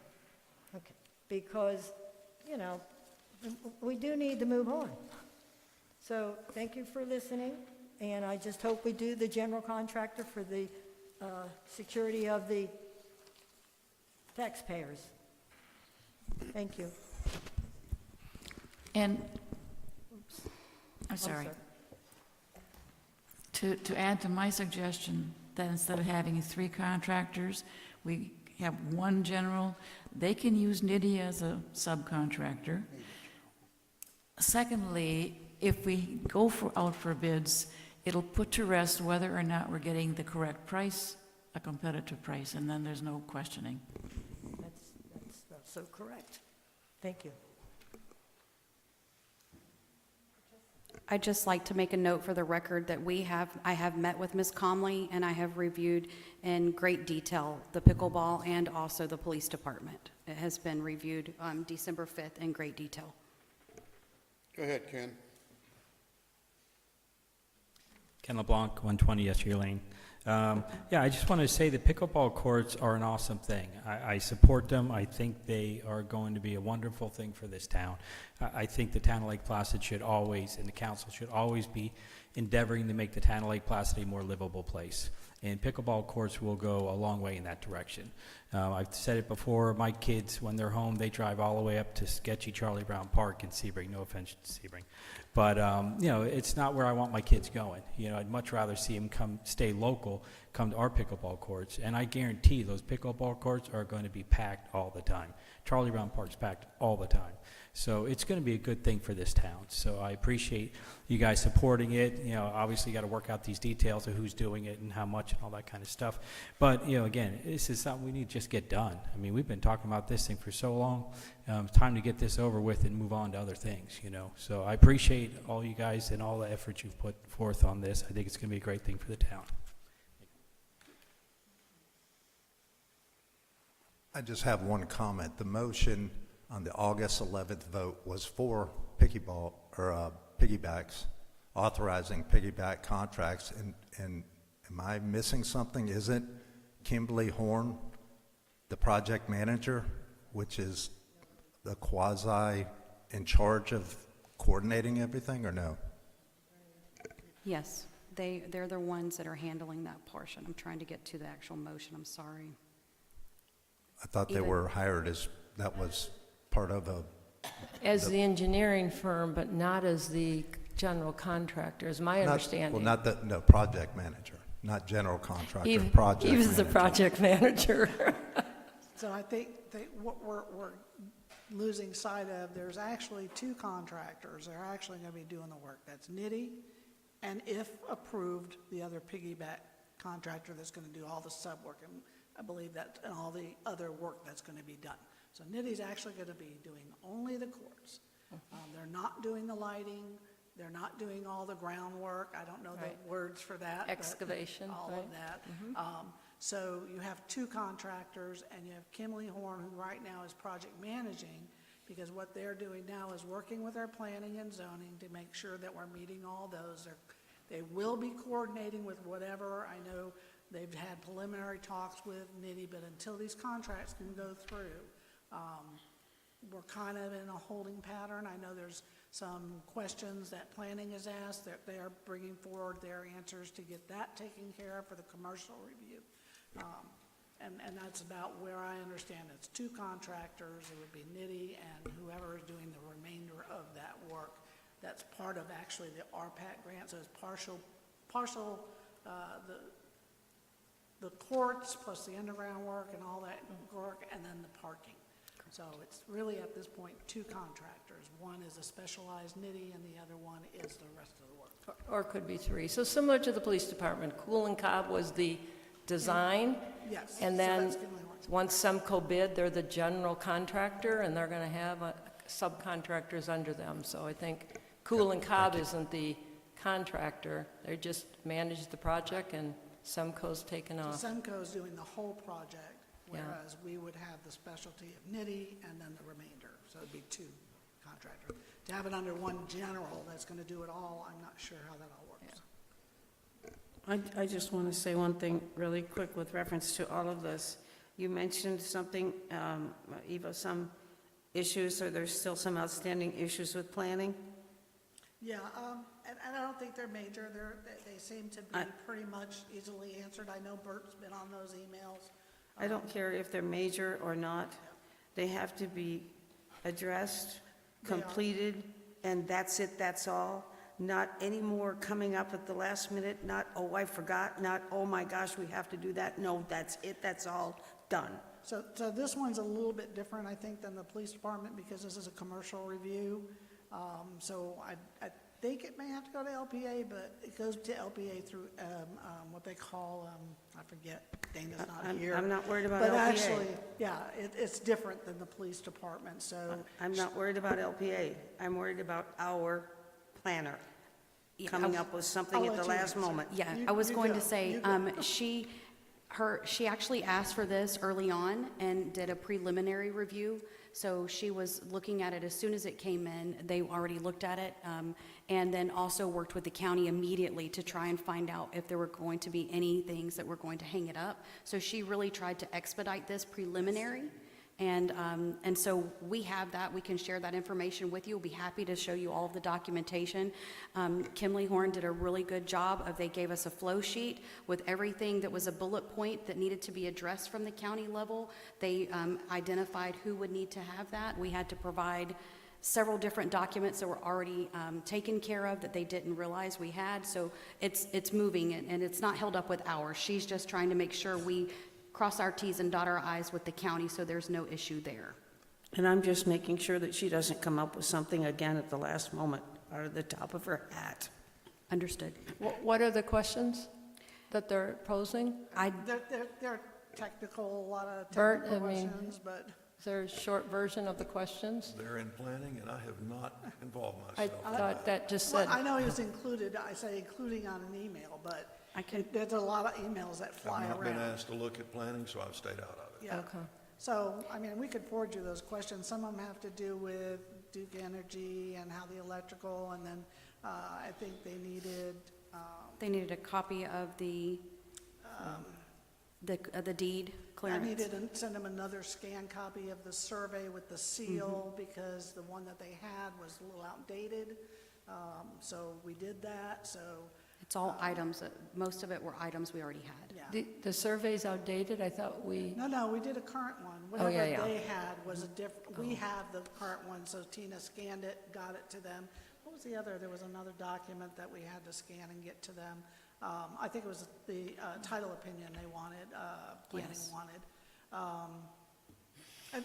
Okay, because, you know, we do need to move on. So thank you for listening, and I just hope we do the general contractor for the security of the taxpayers. Thank you. And, I'm sorry. To add to my suggestion, that instead of having 3 contractors, we have one general. They can use NITI as a subcontractor. Secondly, if we go out for bids, it'll put to rest whether or not we're getting the correct price, a competitive price, and then there's no questioning. That's so correct. Thank you. I'd just like to make a note for the record that I have met with Ms. Comley, and I have reviewed in great detail the pickleball and also the police department. It has been reviewed on December 5th in great detail. Go ahead, Ken. Ken LeBlanc, 120 SU Lane. Yeah, I just want to say the pickleball courts are an awesome thing. I support them. I think they are going to be a wonderful thing for this town. I think the town of Lake Placid should always, and the council should always be endeavoring to make the town of Lake Placid a more livable place. And pickleball courts will go a long way in that direction. I've said it before, my kids, when they're home, they drive all the way up to sketchy Charlie Brown Park in Sebring. No offense to Sebring. But, you know, it's not where I want my kids going. You know, I'd much rather see them stay local, come to our pickleball courts. And I guarantee those pickleball courts are going to be packed all the time. Charlie Brown Park's packed all the time. So it's going to be a good thing for this town. So I appreciate you guys supporting it. You know, obviously you got to work out these details of who's doing it and how much and all that kind of stuff. But, you know, again, this is something we need to just get done. I mean, we've been talking about this thing for so long. It's time to get this over with and move on to other things, you know. So I appreciate all you guys and all the effort you've put forth on this. I think it's going to be a great thing for the town. I just have one comment. The motion on the August 11th vote was for piggybacks, authorizing piggyback contracts. And am I missing something? Isn't Kimberly Horn the project manager, which is the quasi in charge of coordinating everything, or no? Yes, they're the ones that are handling that portion. I'm trying to get to the actual motion, I'm sorry. I thought they were hired as, that was part of As the engineering firm, but not as the general contractor, is my understanding. no, project manager, not general contractor, project manager. He was the project manager. So I think what we're losing sight of, there's actually 2 contractors that are actually going to be doing the work. That's NITI, and if approved, the other piggyback contractor that's going to do all the sub work, and I believe that, and all the other work that's going to be done. So NITI's actually going to be doing only the courts. They're not doing the lighting, they're not doing all the groundwork, I don't know the Right. words for that. but Excavation, all right. of that. So you have 2 contractors, and you have Kimberly Horn, who right now is project managing, because what they're doing now is working with our planning and zoning to make sure that we're meeting all those. They will be coordinating with whatever. I know they've had preliminary talks with NITI, but until these contracts can go through, we're kind of in a holding pattern. I know there's some questions that planning has asked, that they are bringing forward their answers to get that taken care of for the commercial review. And that's about where I understand it's two contractors. It would be Nitty and whoever is doing the remainder of that work. That's part of actually the RPAC grant, so it's partial, the courts plus the underground work and all that work, and then the parking. So it's really, at this point, two contractors. One is a specialized Nitty, and the other one is the rest of the work. Or it could be three. So similar to the police department, Cool and Cobb was the design. Yes. And so then, that's Kinley Horns. once Semco bid, they're the general contractor, and they're gonna have subcontractors under them. So I think Cool and Cobb isn't the contractor, they just manage the project, and Semco's taken off. So Semco's doing the whole project, Yeah. whereas we would have the specialty of Nitty and then the remainder. So it'd be two contractors. To have it under one general that's gonna do it all, I'm not sure how that all works. I just want to say one thing really quick with reference to all of this. You mentioned something, Eva, some issues, or there's still some outstanding issues with planning? Yeah, and I don't think they're major. They seem to be pretty much easily answered. I know Bert's been on those emails. I don't care if they're major or not. They have to be addressed, They are. completed, and that's it, that's all. Not any more coming up at the last minute, not, oh, I forgot, not, oh my gosh, we have to do that. No, that's it, that's all done. So this one's a little bit different, I think, than the police department because this is a commercial review. So I think it may have to go to LPA, but it goes to LPA through what they call, I forget, Dana's not here. I'm not worried about But LPA. actually, yeah, it's different than the police department, so. I'm not worried about LPA. I'm worried about our planner coming up with something I'll at the let you last answer. moment. Yeah, You- I was you going go, to say, you go. she actually asked for this early on and did a preliminary review. So she was looking at it as soon as it came in. They already looked at it, and then also worked with the county immediately to try and find out if there were going to be any things that were going to hang it up. So she really tried to expedite this preliminary. And so we have that. We can share that information with you. We'll be happy to show you all of the documentation. Kimley Horn did a really good job they gave us a flow sheet with everything that was a bullet point that needed to be addressed from the county level. They identified who would need to have that. We had to provide several different documents that were already taken care of that they didn't realize we had. So it's moving, and it's not held up with hours. She's just trying to make sure we cross our T's and dot our I's with the county, so there's no issue there. And I'm just making sure that she doesn't come up with something again at the last moment, out of the top of her hat. Understood. What are the questions that they're posing? They're technical, a lot of Bert, technical I mean- questions, but. Is there a short version of the questions? They're in planning, and I have not involved I myself. thought that just Well, said, I know he was included, I say including on an email, but there's a lot of emails that fly I've not been around. asked to look at planning, so I've stayed out of it. Yeah. okay. So, I mean, we could forward you those questions. Some of them have to do with Duke Energy and how the electrical, and then I think they needed a copy of the deed I clearance. needed to send them another scanned copy of the survey with the seal, because the one that they had was a little outdated. So we did that, so, It's all items, most of it were items we already had. yeah. The survey's outdated? I thought we, No, we did a current one. Oh, yeah, Whatever yeah. they had was a different, we have the current one, so Tina scanned it, got it to them. What was the other? There was another document that we had to scan and get to them. I think it was the title opinion they wanted, planning Yes. wanted.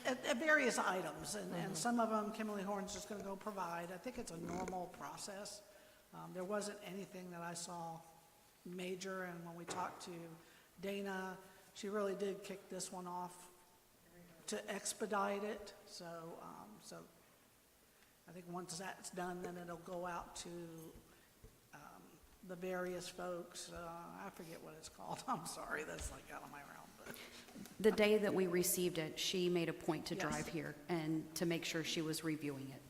At various items, and some of them Kimberly Horn's just gonna go provide. I think it's a normal process. There wasn't anything that I saw major, and when we talked to Dana, she really did kick this one off to expedite it, so I think once that's done, then it'll go out to the various folks. I forget what it's called, I'm sorry, that's like out of my realm, but. The day that we received it, she made a point to Yes. drive here and to make sure she was reviewing it,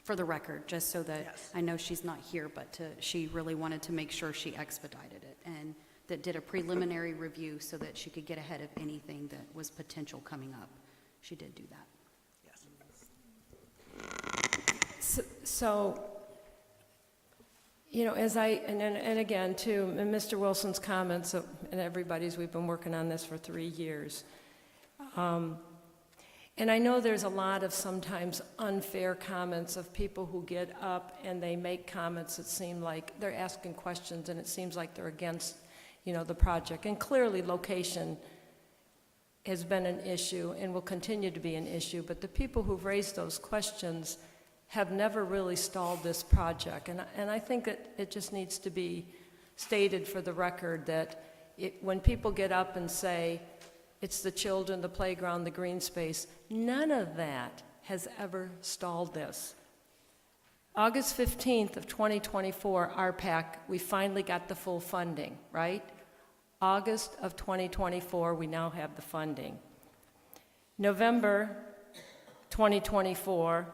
for the record, just so that, Yes. I know she's not here, but she really wanted to make sure she expedited it, and that did a preliminary review so that she could get ahead of anything that was potential coming up. She did do that. Yes. so, you know, and again, too, in Mr. Wilson's comments, and everybody's, we've been working on this for 3 years. And I know there's a lot of sometimes unfair comments of people who get up and they make comments that seem like they're asking questions, and it seems like they're against, the project. And clearly, location has been an issue and will continue to be an issue, but the people who've raised those questions have never really stalled this project. And I think that it just needs to be stated for the record that when people get up and say, it's the children, the playground, the green space, none of that has ever stalled this. August 15th of 2024, RPAC, we finally got the full funding, right? August of 2024, we now have the funding. November 2024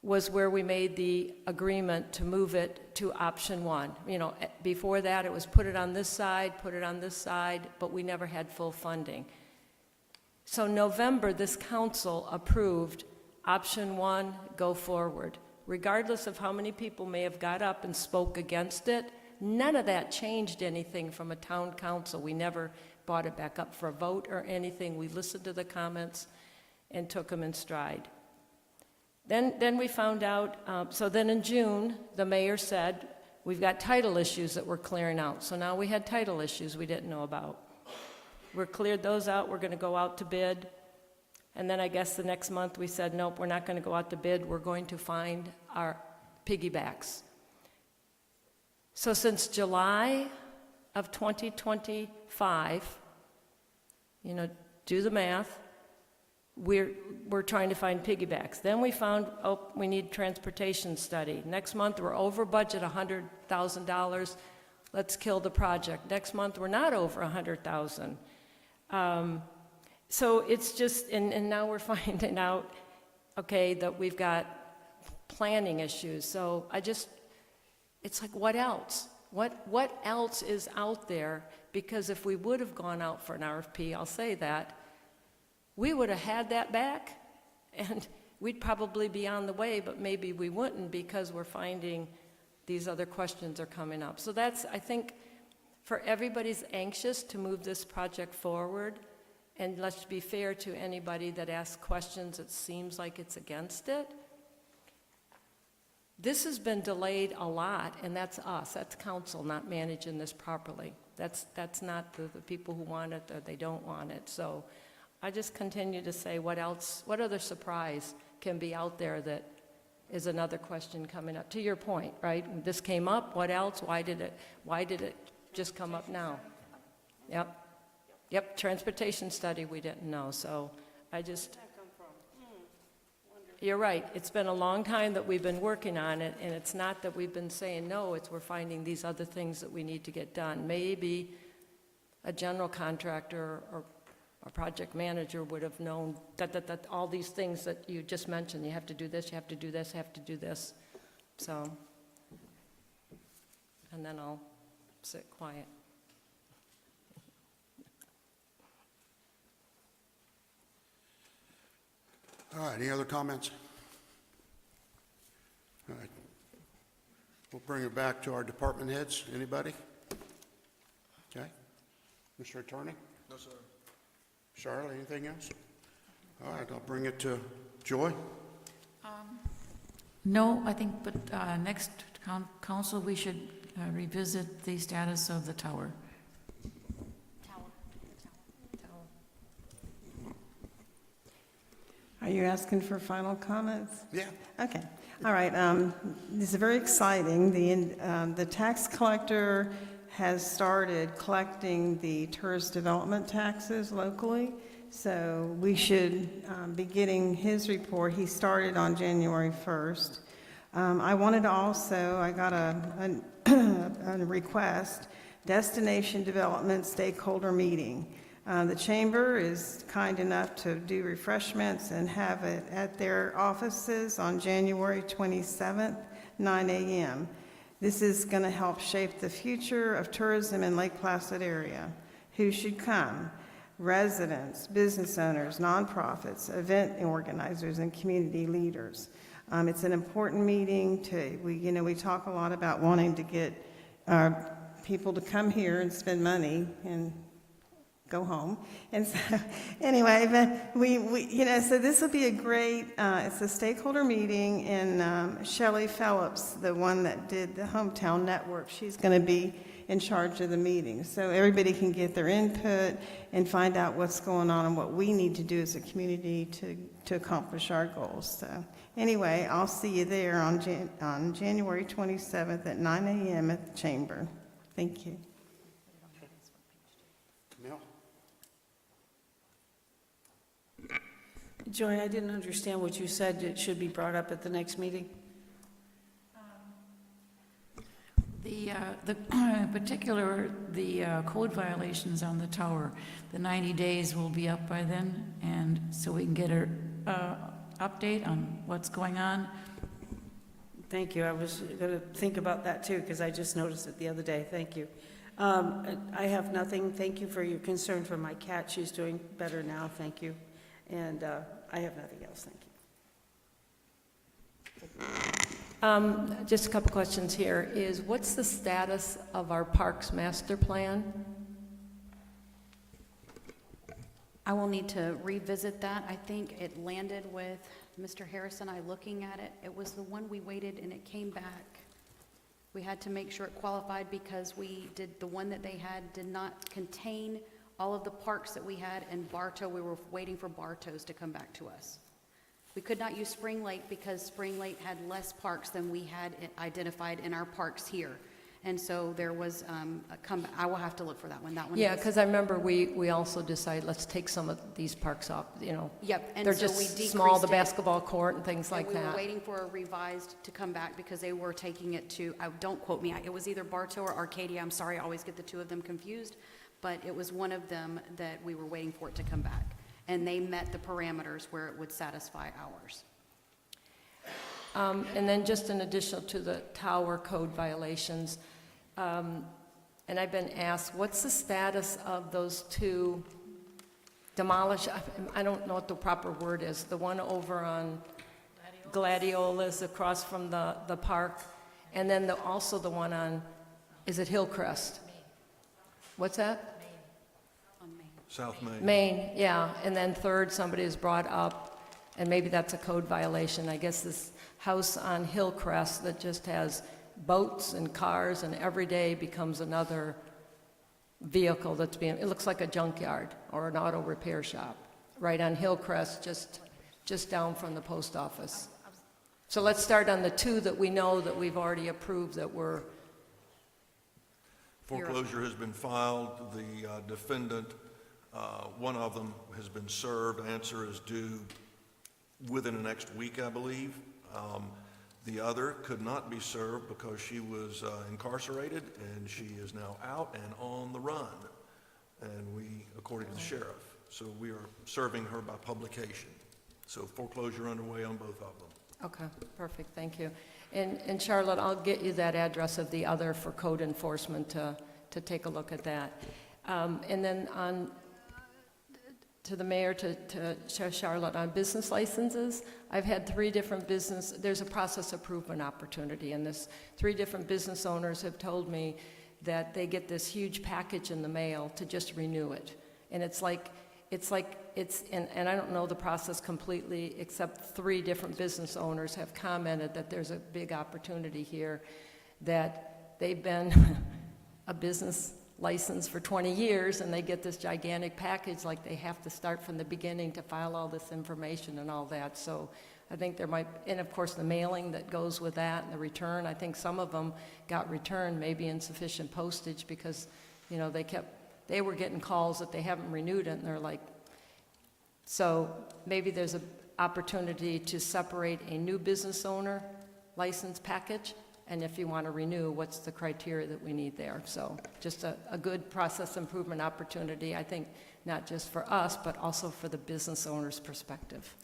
was where we made the agreement to move it to option 1. Before that, it was put it on this side, but we never had full funding. So November, this council approved option 1, go forward. Regardless of how many people may have got up and spoke against it, none of that changed anything from a town council. We never brought it back up for a vote or anything. We listened to the comments and took them in stride. Then we found out, so then in June, the mayor said, we've got title issues that we're clearing out. So now we had title issues we didn't know about. We cleared those out, we're gonna go out to bid. And then I guess the next month we said, nope, we're not gonna go out to bid, we're going to find our piggybacks. So since July of 2025, do the math, we're trying to find piggybacks. Then we found, we need transportation study. Next month, we're over budget $100,000. Let's kill the project. Next month, we're not over $100,000. So it's just, and now we're finding out, okay, that we've got planning issues. So it's like, what else? What else is out there? Because if we would have gone out for an RFP, I'll say that, we would have had that back, and we'd probably be on the way, but maybe we wouldn't because we're finding these other questions are coming up. So that's, I think, for everybody's anxious to move this project forward, and let's be fair to anybody that asks questions, it seems like it's against it. This has been delayed a lot, and that's us, that's council not managing this properly. That's not the people who want it, or they don't want it. So I just continue to say, what else, what other surprise can be out there that is another question coming up? To your point, right? This came up, what else? Why did it just come up now? Yep, transportation study, we didn't know, so I just... You're right, it's been a long time that we've been working on it, and it's not that we've been saying no, it's we're finding these other things that we need to get done. Maybe a general contractor or a project manager would have known that all these things that you just mentioned, you have to do this, you have to do this, you have to do this. So, and then I'll sit quiet. All right, any other comments? All right. We'll bring it back to our department heads. Anybody? Okay. Mr. Attorney? No, sir. Charlotte, anything else? All right, I'll bring it to Joy. No, I think, but next council, we should revisit the status of the tower. Are you asking for final comments? Yeah. Okay, all right. This is very exciting. The tax collector has started collecting the tourist development taxes locally, so we should be getting his report. He started on January 1st. I wanted to also, I got a request, destination development stakeholder meeting. The chamber is kind enough to do refreshments and have it at their offices on January 27th, 9 a.m. This is going to help shape the future of tourism in Lake Placid area. Who should come? Residents, business owners, nonprofits, event organizers, and community leaders. It's an important meeting. We talk a lot about wanting to get people to come here and spend money and go home. And so, anyway, but so this will be a great, it's a stakeholder meeting, and Shelley Phillips, the one that did the Hometown Network, she's going to be in charge of the meeting. So everybody can get their input and find out what's going on and what we need to do as a community to accomplish our goals. So anyway, I'll see you there on January 27th at 9 a.m. at the Chamber. Thank you. Camille? Joy, I didn't understand what you said. It should be brought up at the next meeting. The code violations on the tower, the 90 days will be up by then, and so we can get a update on what's going on. Thank you. I was going to think about that too, because I just noticed it the other day. Thank you. I have nothing. Thank you for your concern for my cat. She's doing better now. Thank you. And I have nothing else. Thank you. Just a couple questions here. What's the status of our Parks Master Plan? I will need to revisit that. I think it landed with Mr. Harris and I looking at it. It was the one we waited and it came back. We had to make sure it qualified because the one that they had did not contain all of the parks that we had, and Bartow, we were waiting for Bartow's to come back to us. We could not use Spring Lake because Spring Lake had less parks than we had identified in our parks here. And so there was I will have to look for that one. Yeah, because I remember we also decided, let's take some of these parks off, Yep. And they're so just we decreased small, the it. basketball court and things like And we were that. waiting for a revised to come back because they were taking it to, don't quote me, it was either Bartow or Arcadia. I'm sorry, I always get the two of them confused. But it was one of them that we were waiting for it to come back. And they met the parameters where it would satisfy ours. And then just in addition to the tower code violations, and I've been asked, what's the status of those two I don't know what the proper word is, the one over on Gladiolas across from the park, and then also the one on, is it Hillcrest? What's that? On Main. South Main. Maine, yeah, and then third, somebody has brought up, and maybe that's a code violation, I guess this house on Hillcrest that just has boats and cars, and every day becomes another vehicle that's it looks like a junkyard or an auto repair shop, right on Hillcrest, just down from the post office. So let's start on the two that we know that we've already approved that were. Foreclosure has been filed. The defendant, one of them has been served. Answer is due within the next week, I believe. The other could not be served because she was incarcerated, and she is now out and on the run, and according to the sheriff. So we are serving her by publication. So foreclosure underway on both of them. Okay, perfect, thank you. And Charlotte, I'll get you that address of the other for code enforcement to take a look at that. And then to the mayor, to Charlotte, on business licenses, I've had 3 different there's a process improvement opportunity, and 3 different business owners have told me that they get this huge package in the mail to just renew it. And and I don't know the process completely, except 3 different business owners have commented that there's a big opportunity here, that they've been a business license for 20 years, and they get this gigantic package, like they have to start from the beginning to file all this information and all that. So I think there might, and of course the mailing that goes with that and the return, I think some of them got returned, maybe insufficient postage, because, they were getting calls that they haven't renewed it, and they're like, so maybe there's an opportunity to separate a new business owner license package, and if you want to renew, what's the criteria that we need there? So just a good process improvement opportunity, I think, not just for us, but also for the business owner's perspective.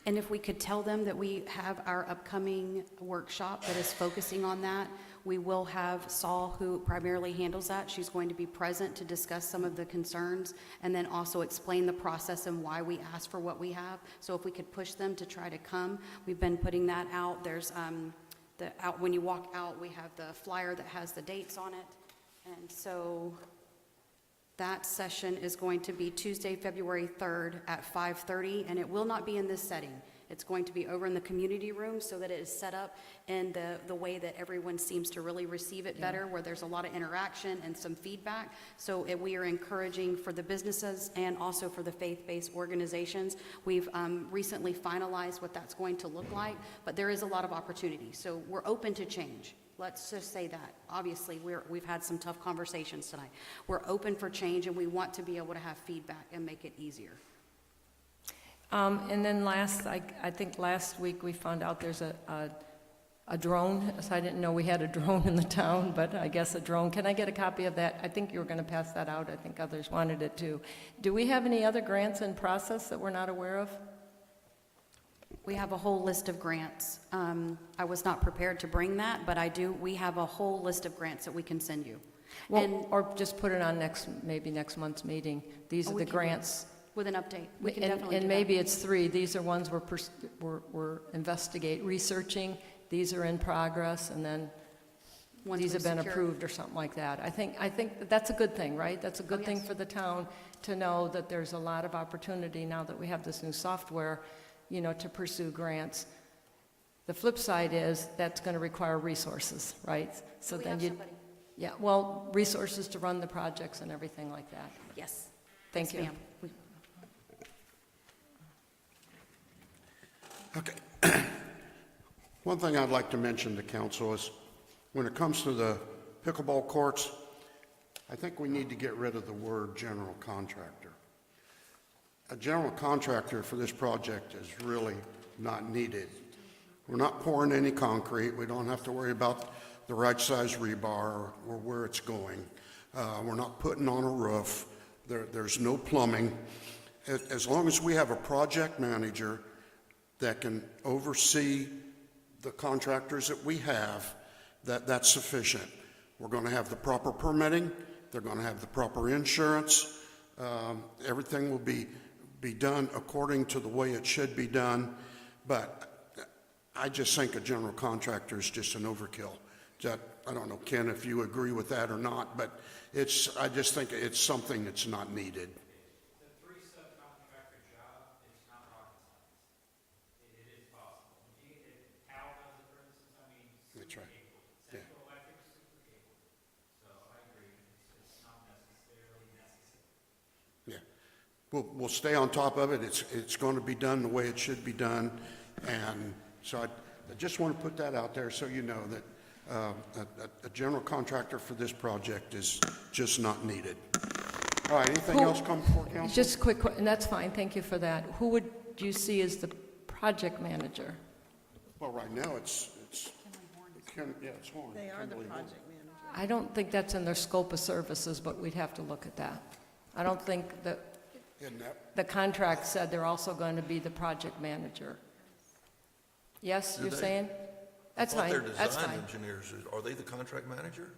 And if we could tell them that we have our upcoming workshop that is focusing on that, we will have Saul, who primarily handles that. She's going to be present to discuss some of the concerns and then also explain the process and why we ask for what we have. So if we could push them to try to come, we've been putting that out. There's when you walk out, we have the flyer that has the dates on it, And so that session is going to be Tuesday, February 3rd at 5:30, and it will not be in this setting. It's going to be over in the community room so that it is set up in the way that everyone seems to really receive it better, where there's a lot of interaction and some feedback. So we are encouraging for the businesses and also for the faith-based organizations. We've recently finalized what that's going to look like, but there is a lot of opportunity. So we're open to change. Let's just say that. Obviously, we've had some tough conversations tonight. We're open for change, and we want to be able to have feedback and make it easier. And then I think last week we found out there's a drone. So I didn't know we had a drone in the town, but I guess a drone. Can I get a copy of that? I think you were going to pass that out. I think others wanted it too. Do we have any other grants in process that we're not aware of? We have a whole list of grants. I was not prepared to bring that, but we have a whole list of grants that we can send you. Well, or just put it on maybe next month's meeting. These are the grants. With an update. We can definitely do And that. maybe it's 3. These are ones we're researching. These are in progress, and then Once these we have been secure- approved or something like that. I think that's a good thing, right? That's a good thing yes. for the town to know that there's a lot of opportunity now that we have this new software, to pursue grants. The flip side is that's going to require resources, right? So We then have somebody. yeah, well, resources to run the projects and everything like that. Yes. Thank you. Yes, ma'am. Okay. One thing I'd like to mention to council is, when it comes to the pickleball courts, I think we need to get rid of the word general contractor. A general contractor for this project is really not needed. We're not pouring any concrete. We don't have to worry about the right size rebar or where it's going. We're not putting on a roof. There's no plumbing. As long as we have a project manager that can oversee the contractors that we have, that's sufficient. We're going to have the proper permitting. They're going to have the proper insurance. Everything will be done according to the way it should be done. But I just think a general contractor is just an overkill. I don't know, Ken, if you agree with that or not, but I just think it's something that's not needed. That's right. Yeah. Yeah. We'll stay on top of it. It's going to be done the way it should be done. And so I just want to put that out there so you know that a general contractor for this project is just not needed. All right, anything else come before council? Just a quick, and that's fine, thank you for that. Who would you see as the project manager? Well, right now, it's Horn. They are the Kimberly Horn. project manager. I don't think that's in their scope of services, but we'd have to look at that. I don't think that Isn't that, the contract said they're also going to be the project manager. Yes, Do you're they? saying? That's I thought fine, they're that's design fine. engineers. Are they the contract manager?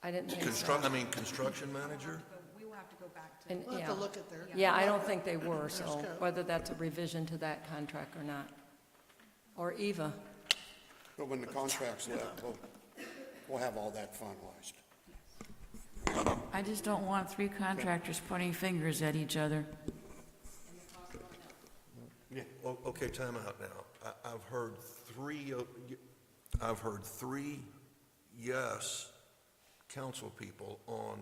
I didn't think so. Construction manager? We will have to go back to. And, We'll have yeah. to look at their. Yeah, I don't think they were, so scope. whether that's a revision to that contract or not. Or Eva. but when the contract's left, we'll have all that finalized. I just don't want 3 contractors pointing fingers at each other. Well, okay, time out now. I've heard three yes council people on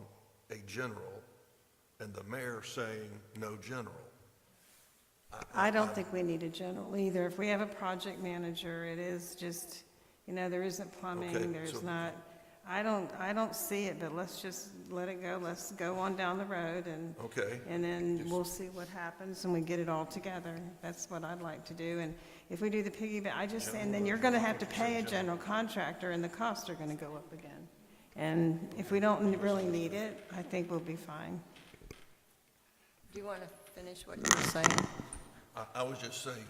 a general, and the mayor saying no general. I don't think we need a general either. If we have a project manager, it is just, there isn't plumbing, Okay, there's so- not, I don't see it, but let's just let it go. Let's go on down the road Okay. and then we'll see what happens and we get it all together. That's what I'd like to do. And if we do the piggyback, and then you're gonna have to pay a general contractor and the costs are gonna go up again. And if we don't really need it, I think we'll be fine. Do you want to finish what you were saying? I was just saying,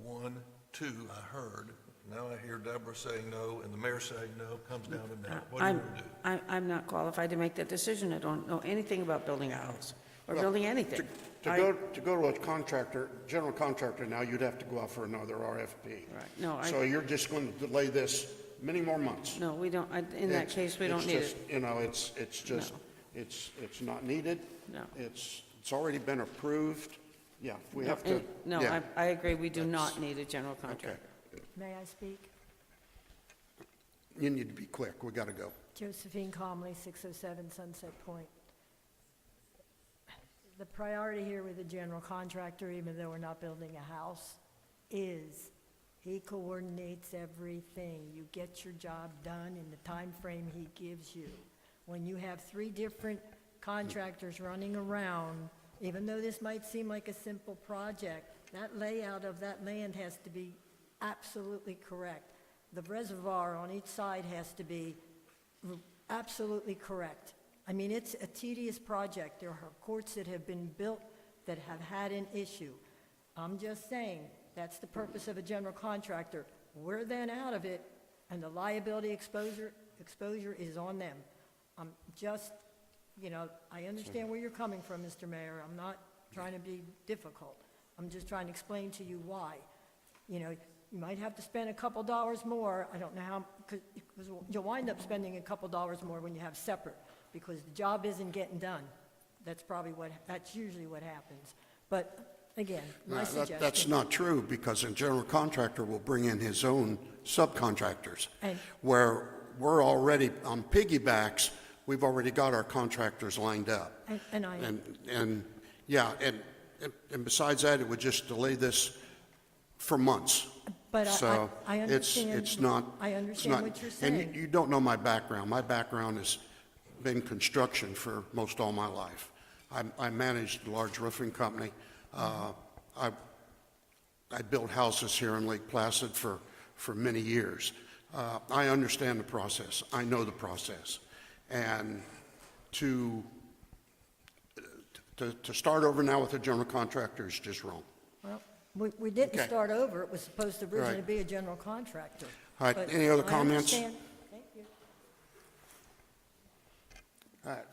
1, 2, I heard. Now I hear Deborah saying no, and the mayor saying no, comes down to now. What are you going to do? I'm not qualified to make that decision. I don't know anything about building a house or building anything. To go to a contractor, general contractor now, you'd have to go out for another RFP. Right. No, So you're just going to delay this many more months. No, we don't, in that It's- case, we don't it's need just, it. You know, it's just, it's not needed. No. It's already been approved. Yeah, if we have to, And- No, yeah. I agree, we do That's- not need a general Okay. contractor. May I speak? You need to be quick, we gotta go. Josephine Comley, 607 Sunset Point. The priority here with the general contractor, even though we're not building a house, is he coordinates everything. You get your job done in the time frame he gives you. When you have 3 different contractors running around, even though this might seem like a simple project, that layout of that land has to be absolutely correct. The reservoir on each side has to be absolutely correct. I mean, it's a tedious project. There are courts that have been built that have had an issue. I'm just saying, that's the purpose of a general contractor. We're then out of it, and the liability exposure is on them. I'm just, you know, I understand where you're coming from, Mr. Mayor. I'm not trying to be difficult. I'm just trying to explain to you why. You know, you might have to spend a couple dollars more. I don't know how, because you'll wind up spending a couple dollars more when you have separate, because the job isn't getting done. That's usually what happens. But again, my suggestion. That's not true, because a general contractor will bring in his own subcontractors. And- Where we're already, on piggybacks, we've already got our contractors lined up. And I, And, yeah, and besides that, it would just delay this for months. but So I understand. it's not. I it's understand not- what you're And saying. you don't know my background. My background has been construction for most all my life. I managed a large roofing company. I built houses here in Lake Placid for many years. I understand the process. I know the process. And to start over now with a general contractor is just wrong. Well, we didn't Okay. start over. It was supposed to originally Right. be a general contractor. All right, But any other I comments? understand. Thank you. All right,